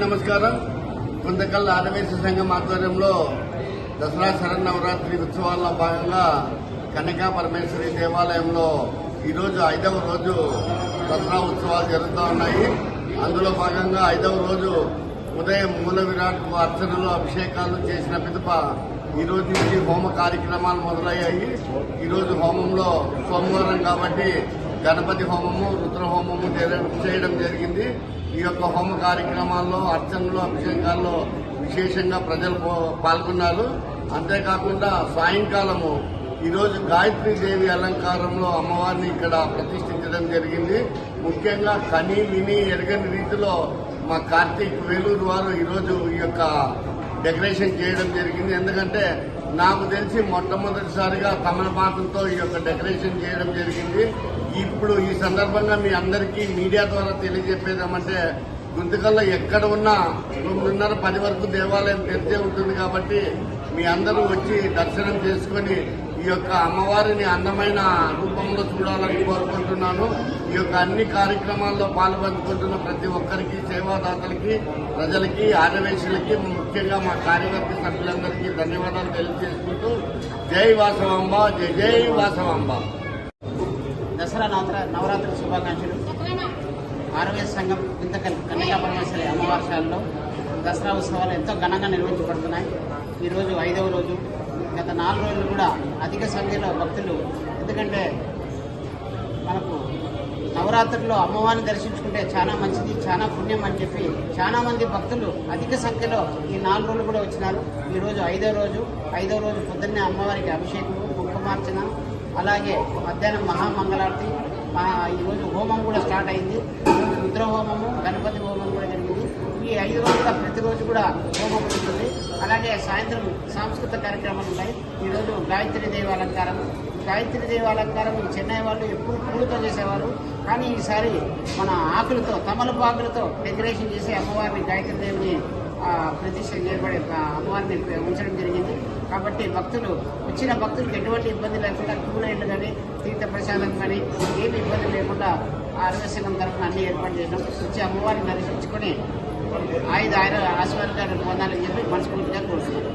నమస్కారం. గుంతకల్ ఆదివాసీ సంఘం ఆధ్వర్యంలో దసరా శరన్నవరాత్రి ఉత్సవాల్లో భాగంగా కన్యకా పరమేశ్వరి దేవాలయంలో ఈరోజు 5వ రోజు దసరా ఉత్సవాలు జరుగుతూ ఉన్నాయి. అందులో భాగంగా 5వ రోజు ఉదయం మూల విరాట్ అర్చనలు అభిషేకాలు చేసిన పిదప ఈ రోజు నుంచి హోమ కార్యక్రమాలు మొదలయ్యాయి. ఈరోజు హోమంలో సోమవారం కాబట్టి గణపతి హోమము, రుద్ర హోమము చేయడం జరిగింది. ఈ యొక్క హోమ కార్యక్రమాల్లో అర్చనలు అభిషేకాల్లో విశేషంగా ప్రజలు పాల్గొన్నారు. అంతేకాకుండా సాయంకాలము ఈరోజు గాయత్రీదేవి అలంకారంలో అమ్మవారిని ఇక్కడ ప్రతిష్ఠించడం జరిగింది. ముఖ్యంగా కని విని ఎరగని రీతిలో మా కార్తీక్ వేలూరు వారు ఈరోజు ఈ యొక్క డెకరేషన్ చేయడం జరిగింది. ఎందుకంటే నాకు తెలిసి మొట్టమొదటిసారిగా తమలపాకులతో ఈ యొక్క డెకరేషన్ చేయడం జరిగింది. ఇప్పుడు ఈ సందర్భంగా మీ అందరికీ మీడియా ద్వారా తెలియజెప్పేదేమంటే గుంతకల్లో ఎక్కడ ఉన్నా 9:30-10 వరకు దేవాలయం తెరిచే ఉంటుంది. కాబట్టి మీ అందరూ వచ్చి దర్శనం చేసుకుని ఈ యొక్క అమ్మవారిని అందమైన రూపంలో చూడాలని కోరుకుంటున్నాను. ఈ యొక్క అన్ని కార్యక్రమాల్లో పాల్పంచుకుంటున్న ప్రతి ఒక్కరికి, సేవాదాతలకి, ప్రజలకి, ఆదివాసీలకి, ముఖ్యంగా మా కార్యవర్గ సభ్యులందరికీ ధన్యవాదాలు తెలియజేసుకుంటూ జై వాసవాంబ, జై జై వాసవాంబ. దసరా నవరాత్రి శుభాకాంక్షలు. ఆదివాసీ సంఘం గుంతకల్ కన్యకా పరమేశ్వరి అమ్మవార్షాలలో దసరా ఉత్సవాలు ఎంతో ఘనంగా నిర్వహించబడుతున్నాయి. ఈరోజు 5వ రోజు. గత 4 రోజులు కూడా అధిక సంఖ్యలో భక్తులు, ఎందుకంటే మనకు నవరాత్రుల్లో అమ్మవారిని దర్శించుకుంటే చాలా మంచిది, చాలా పుణ్యం అని చెప్పి చాలా మంది భక్తులు అధిక సంఖ్యలో ఈ 4 రోజులు కూడా వచ్చినారు. ఈరోజు 5వ రోజు. 5వ రోజు పొద్దున్నే అమ్మవారికి అభిషేకము, కుంకుమార్చన, అలాగే మధ్యాహ్నం మహామంగళారతి. ఈరోజు హోమం కూడా స్టార్ట్ అయింది. ఈరోజు రుద్ర హోమము, గణపతి హోమం కూడా జరిగింది. ఈ 5 రోజుల ప్రతిరోజు కూడా హోమం ఉంటుంది. అలాగే సాయంత్రం సాంస్కృతిక కార్యక్రమాలు ఉంటాయి. ఈరోజు గాయత్రీదేవి అలంకారం. గాయత్రీదేవి అలంకారం చెన్నై వాళ్ళు ఎప్పుడు పూలతో చేసేవారు, కానీ ఈసారి మన ఆకులతో, తమలపాకులతో డెకరేషన్ చేసి అమ్మవారిని, గాయత్రీదేవిని ప్రతిష్ఠ చేయబడే అమ్మవారిని ఉంచడం జరిగింది. కాబట్టి వచ్చిన భక్తులకు ఎటువంటి ఇబ్బంది లేకుండా క్యూ లైన్లు కానీ, తీర్థ ప్రసాదం కానీ ఏమి ఇబ్బంది లేకుండా ఆరోగ్య సంఘం తరఫున అన్ని ఏర్పాటు చేయడం, వచ్చి అమ్మవారిని దర్శించుకొని ఆయుధ ఆశీర్వాదాలు పొందాలని చెప్పి మనస్ఫూర్తిగా కోరుతున్నాను.